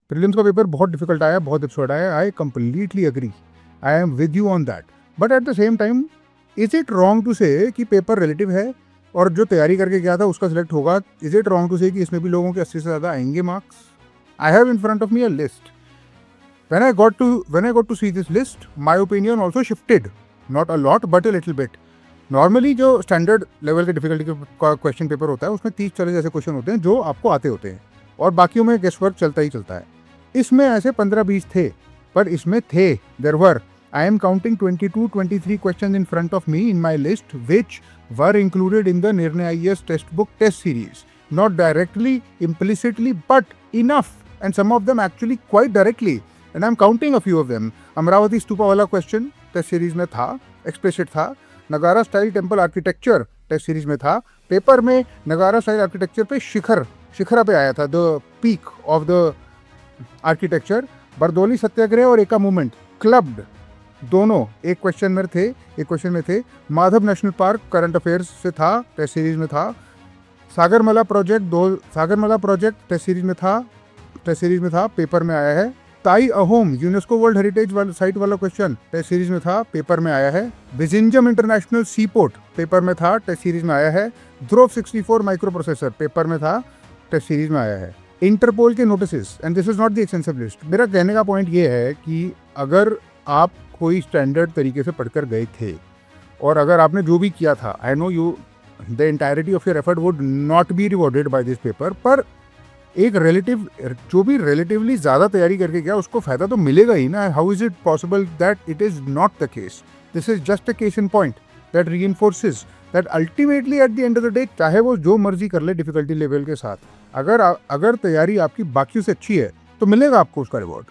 Prelims का paper बहुत difficult आया, बहुत डिफिकल्ट आया, I completely agree, I am with you on that, but at the same time is it wrong to say कि paper relative है और जो तैयारी करके गया था उसका सिलेक्ट होगा? Is it wrong to say कि इसमें भी लोगों के 80 से ज़्यादा आएंगे marks? I have in front of me a list. When I got to see this list, my opinion also shifted. Not a lot, but a little bit. Normally जो standard level के डिफिकल्टी का question paper होता है उसमें 30-40 ऐसे question होते हैं जो आपको आते होते हैं और बाकियों में गेस वर्क चलता ही चलता है. इसमें ऐसे 15-20 थे, पर इसमें थे, there were, I am counting 22-23 question in front of me in my list which were included in the Nirnay IAS text book test series. Not directly, implicitly, but enough, and some of them actually quite directly. And I'm counting a few of them. Amaravati stupa वाला question test series में था, explicit था. Nagara style temple architecture test series में था. Paper में नगारा style architecture पे शिखरा पे आया था, the peak of the architecture. Bardoli Satyagraha और एका मूवमेंट क्लब्ड दोनों एक क्वेश्चन में थे. Madhav National Park current affairs से था, टेस्ट सीरीज में था. सागरमाला प्रोजेक्ट टेस्ट सीरीज में था, पेपर में आया है. ताई Ahom UNESCO world heritage site वाला क्वेश्चन टेस्ट सीरीज में था, पेपर में आया है. विजिंजम इंटरनेशनल सी पोर्ट पेपर में था, टेस्ट सीरीज में आया है. ध्रुव 64 माइक्रो प्रोसेसर पेपर में था, टेस्ट सीरीज में आया है. इंटरपोल के notices, and this is not the extensive list. मेरा कहने का पॉइंट ये है कि अगर आप कोई स्टैंडर्ड तरीके से पढ़कर गए थे और अगर आपने जो भी किया था, I know you the entirety of your effort would not be rewarded by this paper, पर एक जो भी रिलेटिवली ज़्यादा तैयारी करके गया उसको फ़ायदा तो मिलेगा ही ना. How is it possible that it is not the case? This is just a case in point that reinforces that ultimately at the end of the day, चाहे वो जो मर्जी कर ले डिफिकल्टी लेवल के साथ, अगर तैयारी आपकी बाकियों से अच्छी है तो मिलेगा आपको उसका रिवॉर्ड.